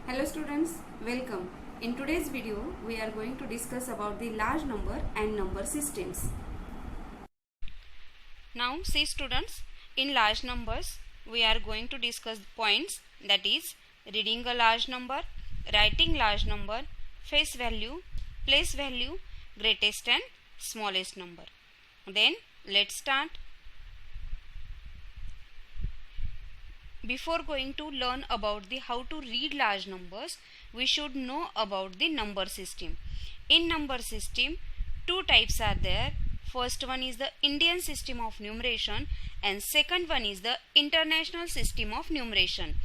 Hello students, welcome. In today's video, we are going to discuss about the large number and number systems. Now see students, in large numbers we are going to discuss points, that is reading a large number, writing large number, face value, place value, greatest and smallest number. Then let's start. Before going to learn about the how to read large numbers, we should know about the number system. In number system, two types are there. First one is the Indian system of numeration and second one is the international system of numeration.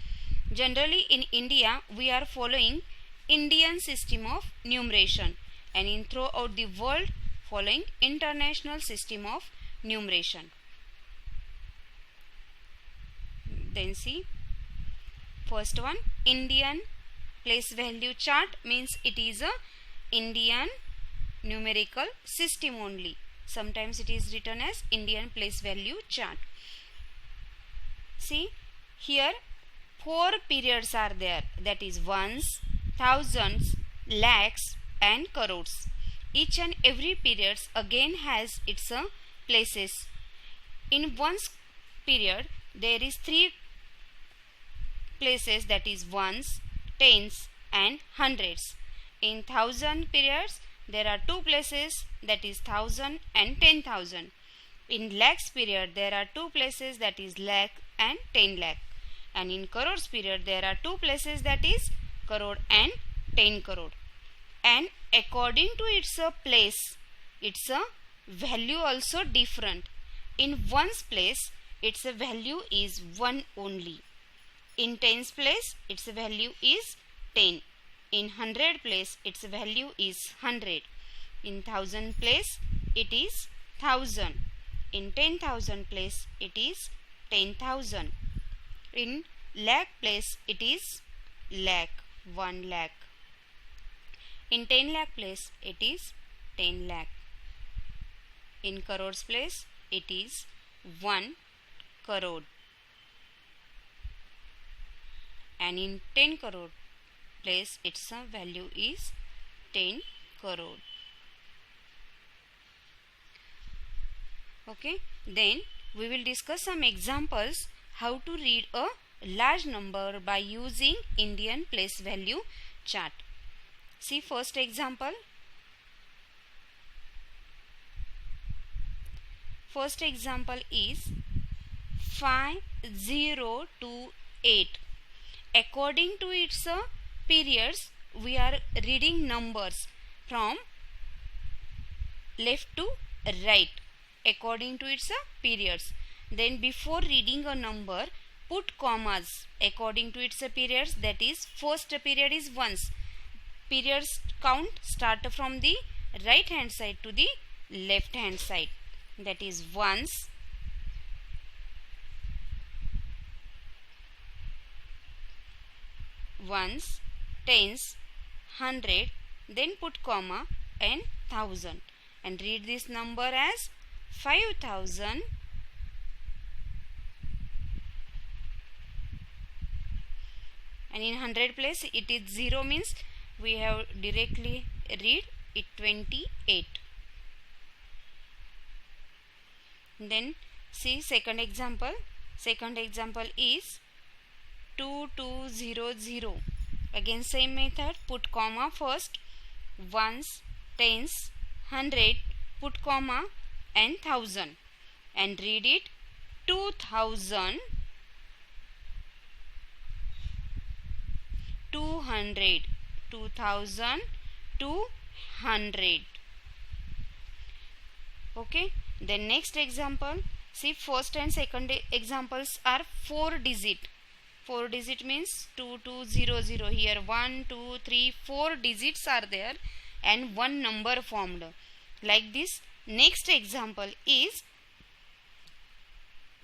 Generally in India we are following Indian system of numeration, and in throughout the world following international system of numeration. Then see, first one, Indian place value chart, means it is a Indian numerical system only. Sometimes it is written as Indian place value chart. See, here 4 periods are there, that is ones, thousands, lakhs and crores. Each and every periods again has its places. In one period there is 3 places, that is ones, tens and hundreds. In thousand periods there are 2 places, that is 1000 and 10,000. In lakhs period there are 2 places, that is lakh and 10 lakh. And in crores period there are 2 places, that is crore and 10 crore. And according to its place, its value also different. In ones place its value is 1 only. In tens place its value is 10. In 100 place its value is 100. In 1000 place it is 1000. In 10,000 place it is 10,000. In lakh place it is lakh, 1 lakh. In 10 lakh place it is 10 lakh. In crores place it is 1 crore. And in 10 crore place its value is 10 crore. Okay, then we will discuss some examples how to read a large number by using Indian place value chart. See first example. First example is 5028. According to its periods, we are reading numbers from left to right according to its periods. Then before reading a number, put commas according to its periods, that is first period is ones. Periods count start from the right hand side to the left hand side, that is ones, ones, tens, 100, then put comma and 1000 and read this number as 5000 and in 100 place it is 0, means we have directly read it 28. Then see second example. Second example is 2200. Again same method, put comma first, ones, tens, 100, put comma and 1000 and read it 2000, 200, 2200. Okay, then next example. See first and second examples are 4 digit. 4 digit means 2200. Here 1, 2, 3, 4 digits are there and one number formed. Like this. Next example is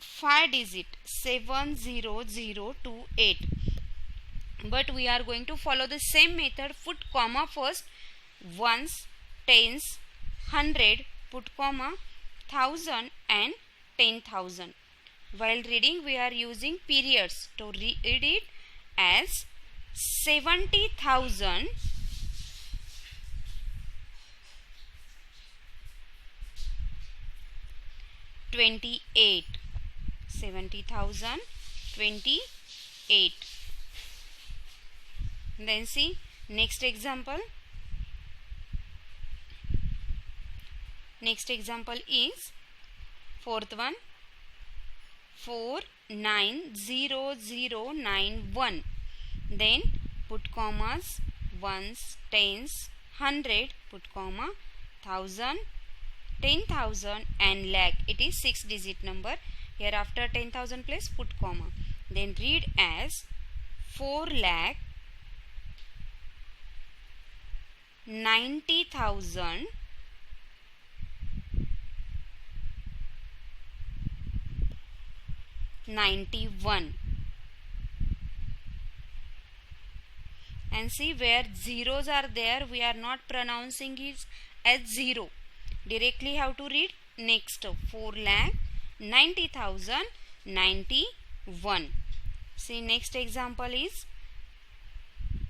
5 digit, 70028. But we are going to follow the same method. Put comma first, ones, tens, 100, put comma, 1000 and 10,000. While reading we are using periods to read it as 70,000 28. 70,028. Then see next example. Next example is fourth one, 490091. Then put commas, ones, tens, 100, put comma, 1000, 10,000 and lakh. It is 6-digit number. Here after 10,000 place put comma. Then read as 4,90,000 91. And see where zeros are there, we are not pronouncing it as zero. Directly how to read? Next 4,90,091. See next example is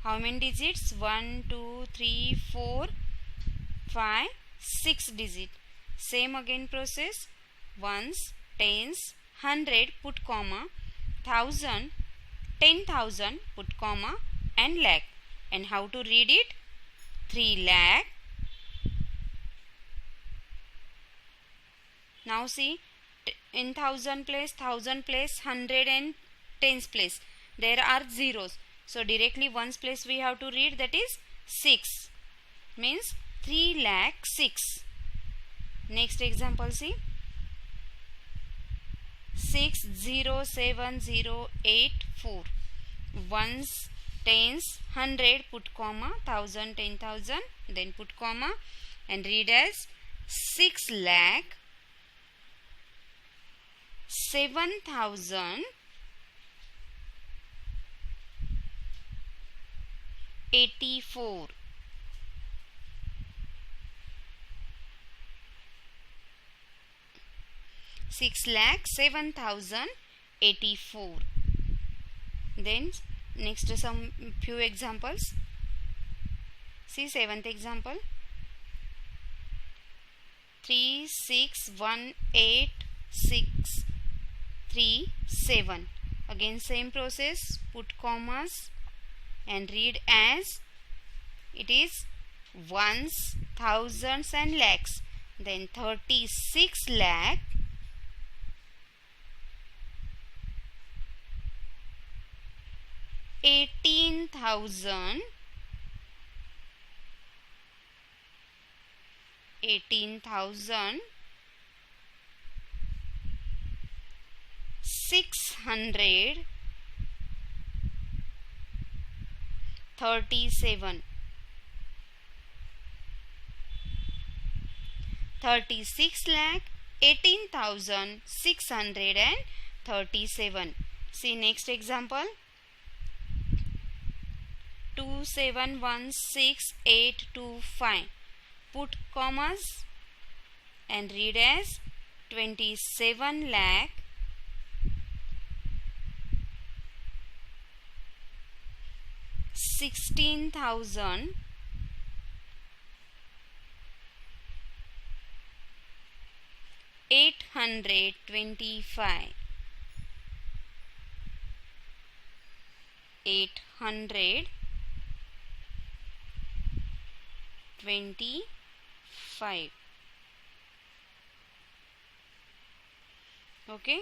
how many digits? 1, 2, 3, 4, 5, 6 digit. Same again process. Ones, tens, 100 put comma, 1000, 10,000 put comma and lakh. And how to read it? 3 lakh. Now see in 1000 place, 100 and tens place there are zeros. So directly ones place we have to read, that is 6. Means 3 lakh 6. Next example see 607084. Ones, tens, 100 put comma, 1000, 10,000 then put comma and read as 6 lakh 7,084. Six lakh 7,084. Then next some few examples. See seventh example, 361867. Again same process, put commas and read as it is ones, thousands and lakhs. Then 36 lakh 18,000 637. 36 lakh 18,637. See next example, 2716825. Put commas and read as 27 lakh 16,000 825. 825. Okay,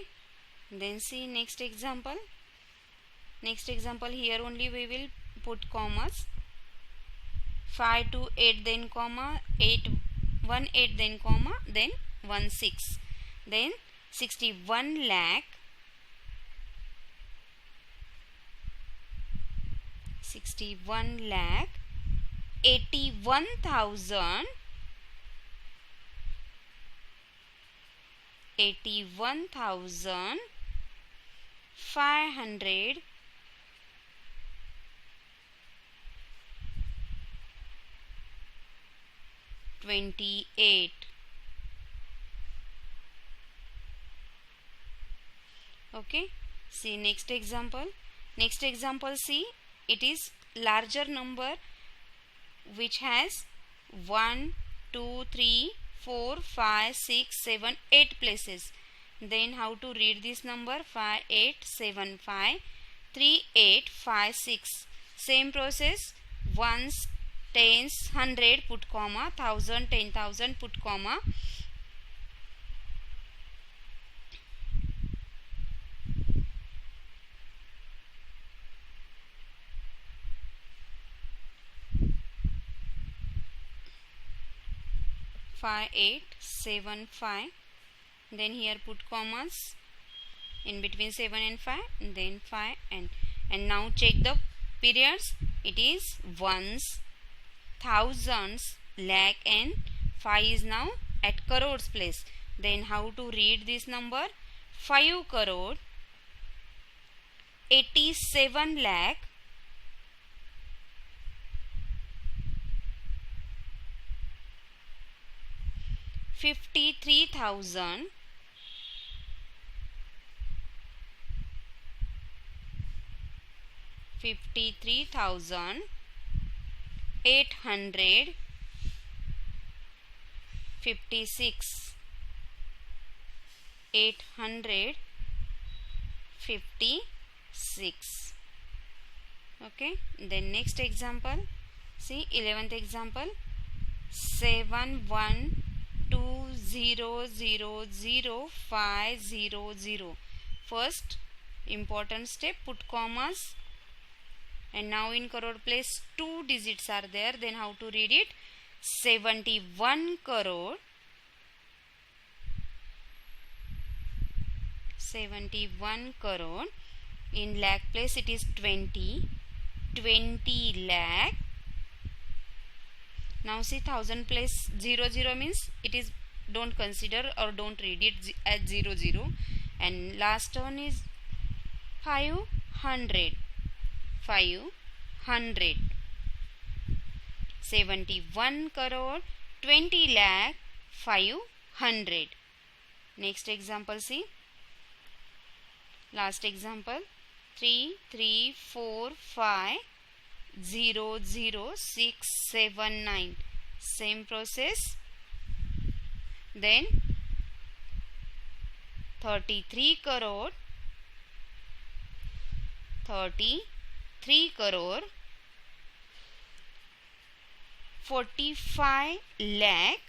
then see next example. Next example, here only we will put commas. 5 to 8 then comma, 8 1 8 then comma, then 1 6. Then 61 lakh 81,000 528. Okay, see next example. Next example, see it is larger number which has 1, 2, 3, 4, 5, 6, 7, 8 places. Then how to read this number? 5, 8, 7, 5, 3, 8, 5, 6. Same process. Ones, tens, 100 put comma, 1000, 10,000 put comma. Five, 8, 7, 5. Then here put commas in between 7 and 5, and then 5 and now check the periods. It is ones, thousands, lakh, and 5 is now at crores place. Then how to read this number? 5 crore 87 lakh 53,000 856. Okay, then next example, see 11th example, 712000500. First important step, put commas, and now in crore place 2 digits are there. Then how to read it? 71 crore 71 crore. In lakh place it is 20 lakh. Now see 1000 place 00 means it is, don't consider or don't read it as 00. And last one is 500 71 crore 20 lakh 500. Next example, see last example, 334500679. Same process. Then 33 crore 45 lakh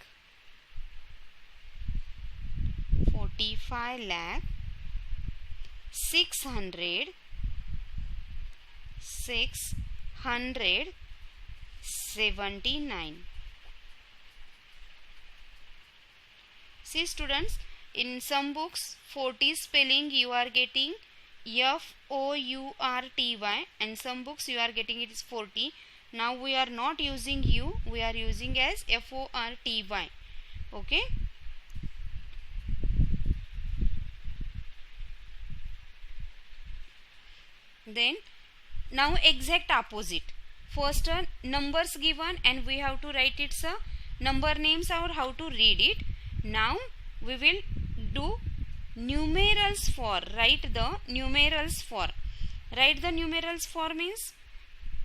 679. See students, in some books 40 spelling you are getting FOURTY, and some books you are getting it is 40. Now we are not using U, we are using as FORTY. Okay. Then now exact opposite. First numbers given and we have to write its number names or how to read it. Now we will do numerals for. Write the numerals for. Write the numerals for means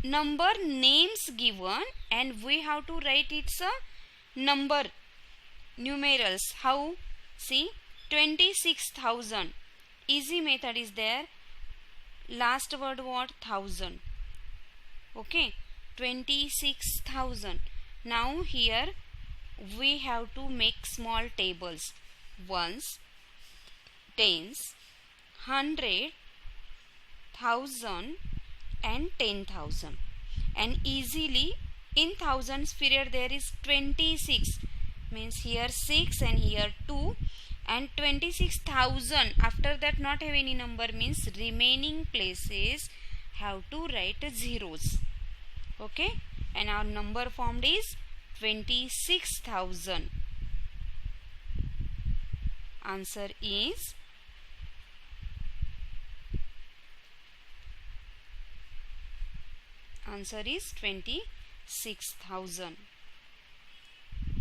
number names given and we have to write its number numerals. How? See, 26,000. Easy method is there. Last word what? 1000. Okay, 26,000. Now here we have to make small tables. Ones, tens, 100, 1000 and 10,000. And easily in thousands period there is 26. Means here 6 and here 2. And 26,000, after that not have any number means remaining places have to write zeros. Okay, and our number formed is 26,000. Answer is answer is 26,000.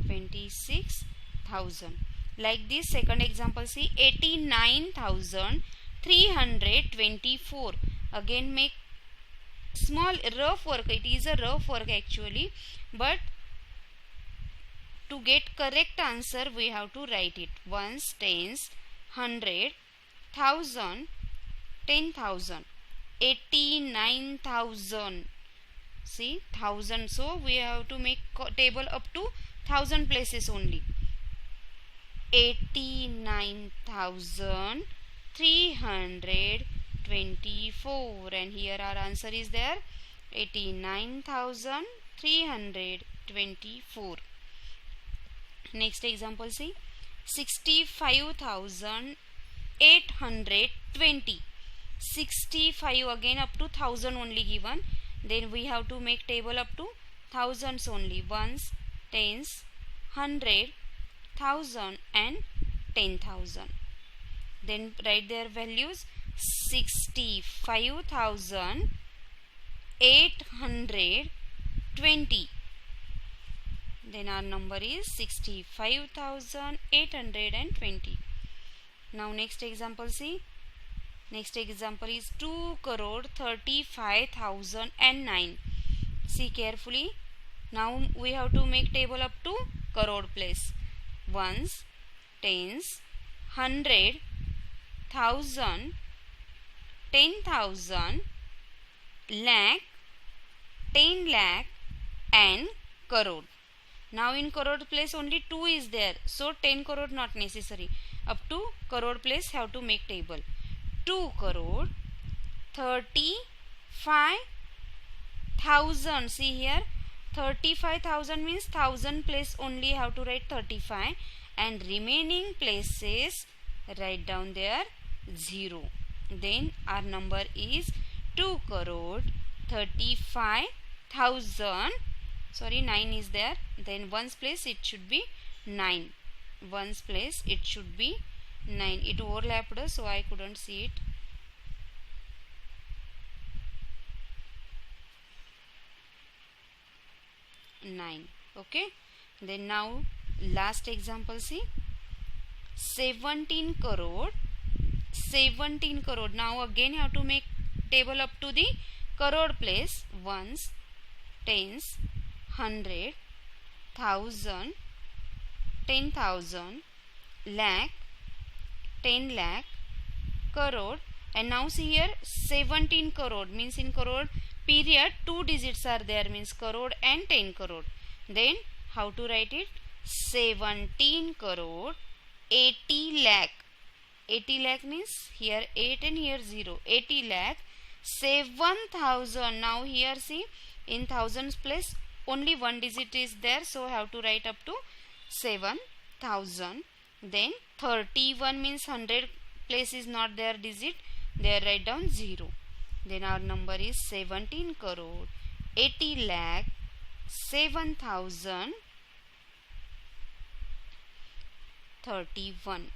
26,000. Like this second example, see 89,324. Again make small rough work. It is a rough work actually, but to get correct answer we have to write it. Ones, tens, 100, 1000, 10,000, 89,000. See, 1000. So we have to make table up to 1000 places only. 89,324, and here our answer is there, 89,324. Next example, see, 65,820. 65 again up to 1000 only given. Then we have to make table up to thousands only. Ones, tens, 100, 1000 and 10,000. Then write their values. 65,820. Then our number is 65,820. Now next example, see. Next example is 2,35,009. See carefully. Now we have to make table up to crore place. Ones, tens, 100, 1000, 10,000, lakh, 10 lakh and crore. Now in crore place only 2 is there, so 10 crore not necessary. Up to crore place have to make table. 2 crore 35,000. See here, 35,000 means 1000 place only have to write 35, and remaining places write down there 0. Then our number is 2 crore 35,000. Sorry, 9 is there. Then ones place it should be 9. Ones place it should be 9. It overlapped, so I couldn't see it. Nine. Okay. Then now last example, see, 17 crore. 17 crore. Now again you have to make table up to the crore place. Ones, tens, 100, 1000, 10,000, lakh, 10 lakh, crore. And now see here, 17 crore means in crore period 2 digits are there, means crore and 10 crore. Then how to write it? 17 crore 80 lakh. 80 lakh means here 8 and here 0. 80 lakh 7,000. Now here see, in thousands place only one digit is there, so have to write up to 7,000. Then 31 means 100 place is not there digit, there write down 0. Then our number is 17 crore 80 lakh 7,031.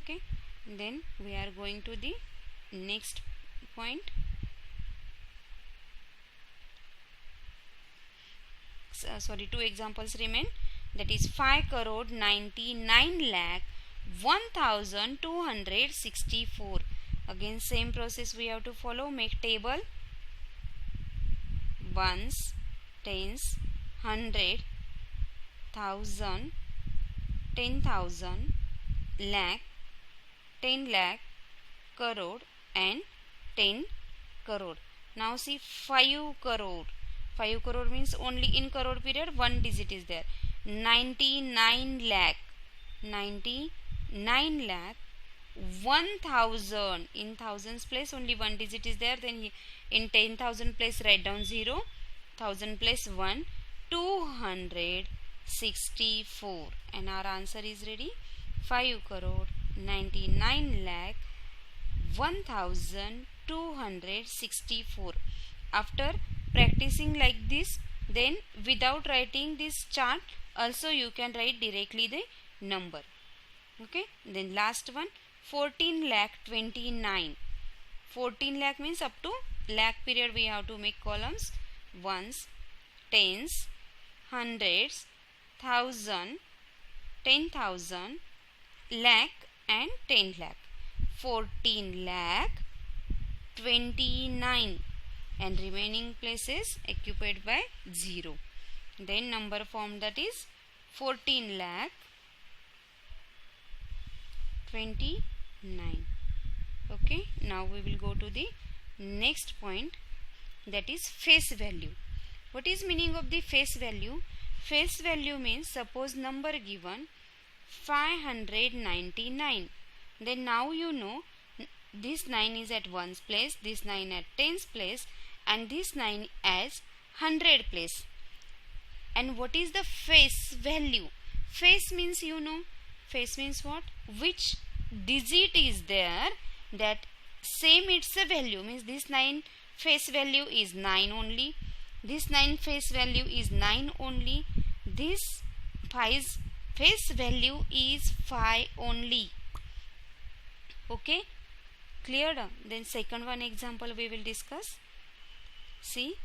Okay. Then we are going to the next point. Sorry, 2 examples remain. That is 5 crore 99 lakh 1,264. Again same process we have to follow. Make table. Ones, tens, 100, 1000, 10,000, lakh, 10 lakh, crore and 10 crore. Now see, 5 crore. 5 crore means only in crore period one digit is there. 99 lakh. 99 lakh 1,000. In thousands place only one digit is there. Then in 10,000 place write down 0. 1000 place 1. 264. And our answer is ready. 5 crore 99 lakh 1,264. After practicing like this, then without writing this chart also you can write directly the number. Okay. Then last one, 14 lakh 29. 14 lakh means up to lakh period we have to make columns. Ones, tens, hundreds, 1000, 10,000, lakh and 10 lakh. 14 lakh 29. and remaining places occupied by 0. Then number formed, that is 14,29,000. Okay, now we will go to the next point, that is face value. What is meaning of the face value? Face value means, suppose number given 599, then now you know this 9 is at 1's place, this 9 at 10's place, and this 9 as 100 place. And what is the face value? Face means, you know, face means what? Which digit is there that same its a value, means this 9 face value is 9 only, this 9 face value is 9 only, this 5's face value is 5 only. Okay, cleared? Then second one example we will discuss. See,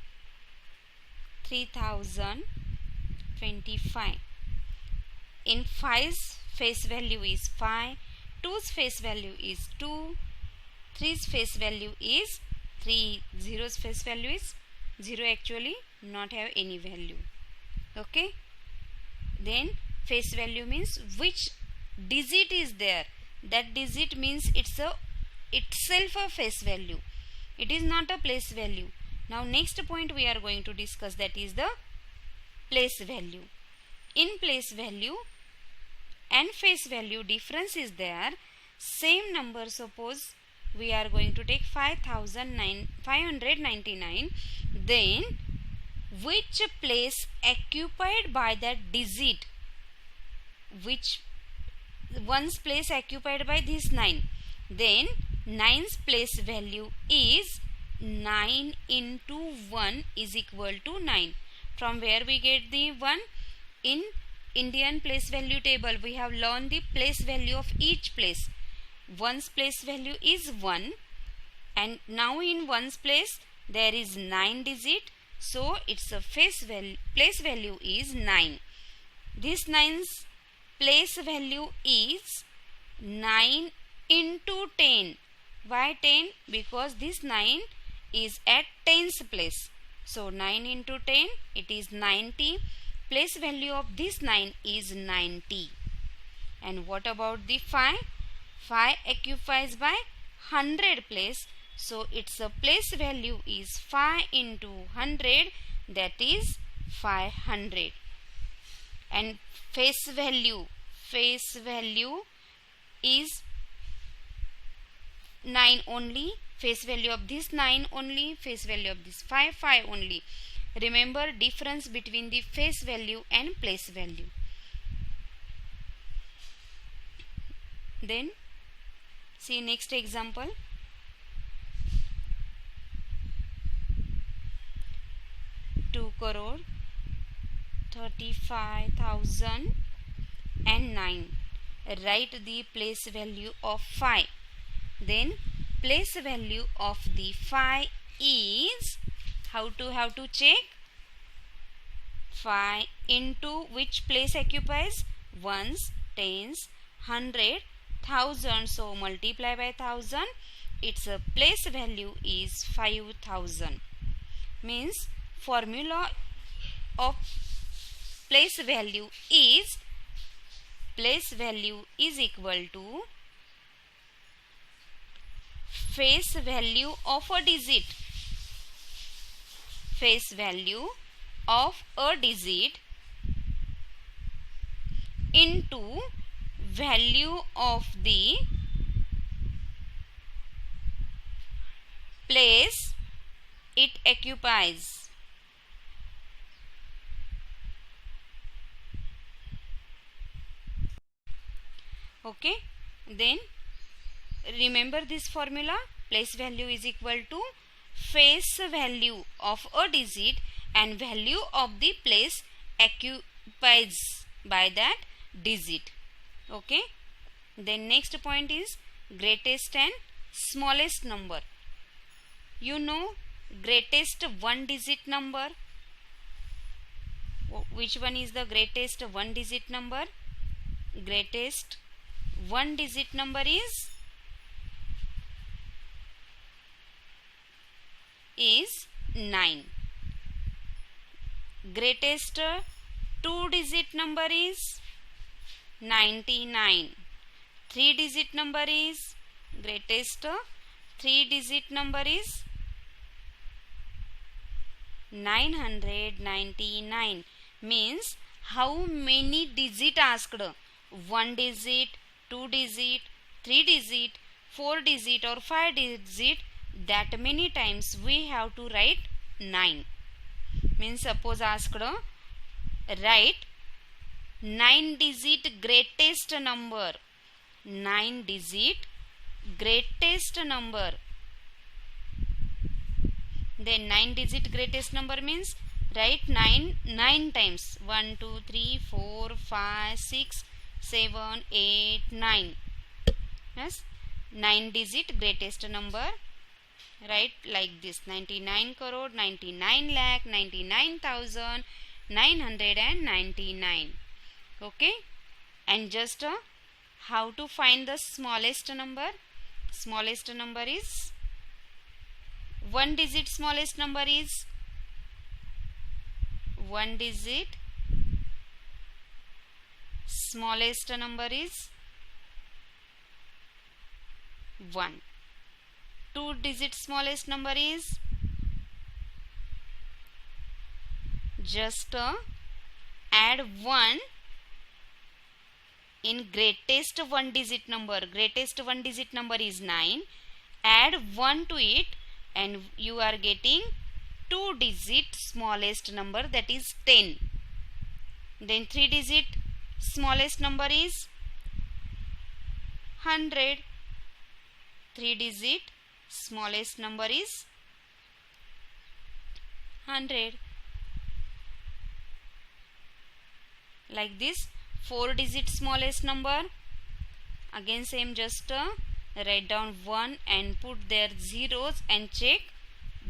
3025. In 5's face value is 5, 2's face value is 2, 3's face value is 3, 0's face value is 0, actually not have any value. Okay, then face value means which digit is there, that digit means itself a face value, it is not a place value. Now next point we are going to discuss, that is the place value. In place value and face value difference is there. Same number, suppose we are going to take 599, then which place occupied by that digit, which one's place occupied by this 9, then 9's place value is 9 into 1 is equal to 9. From where we get the 1? In Indian place value table we have learned the place value of each place. One's place value is 1, and now in one's place there is 9 digit, so its a place value is 9. This 9's place value is 9 into 10. Why 10? Because this 9 is at 10's place. So 9 into 10, it is 90. Place value of this 9 is 90. And what about the 5? 5 occupies by 100 place. So its a place value is 5 into 100, that is 500. And face value is 9 only, face value of this 9 only, face value of this 5 only. Remember difference between the face value and place value. Then see next example. 2,35,009. Write the place value of 5. Then place value of the 5 is, how to check? 5 into which place occupies? Ones, tens, 100, 1000. So multiply by 1000. Its a place value is 5000. Means formula of place value is equal to face value of a digit. Face value of a digit into value of the place it occupies. Okay, then remember this formula. Place value is equal to face value of a digit and value of the place occupies by that digit. Okay, then next point is greatest and smallest number. You know greatest one digit number. Which one is the greatest one digit number? Greatest one digit number is 9. Greatest 2-digit number is 99. 3-digit number is greatest 3-digit number is 999. Means how many digit asked? 1 digit, 2 digit, 3 digit, 4 digit or 5 digit. That many times we have to write 9. Means suppose asked, write 9 digit greatest number. 9 digit greatest number. Then 9 digit greatest number means write 9 times. 1, 2, 3, 4, 5, 6, 7, 8, 9. Yes, 9 digit greatest number. Write like this: 99 crore, 99 lakh, 99,999. Okay, and just how to find the smallest number? Smallest number is 1 digit. Smallest number is 1 digit. Smallest number is 1. 2 digit smallest number is just add 1 in greatest 1 digit number. Greatest 1 digit number is 9. Add 1 to it and you are getting 2 digit smallest number, that is 10. Then 3 digit smallest number is 100. 3 digit smallest number is 100. Like this. 4 digit smallest number, again same, just write down 1 and put their zeros and check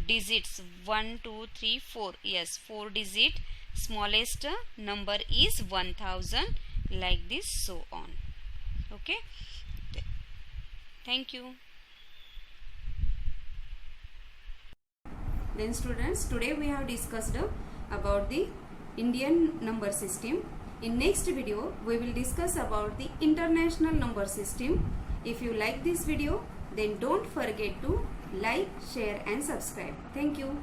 digits. 1, 2, 3, 4. Yes, 4 digit smallest number is 1000. Like this, so on. Okay, thank you. Then students, today we have discussed about the Indian number system. In next video, we will discuss about the international number system. If you like this video, then don't forget to like, share and subscribe. Thank you.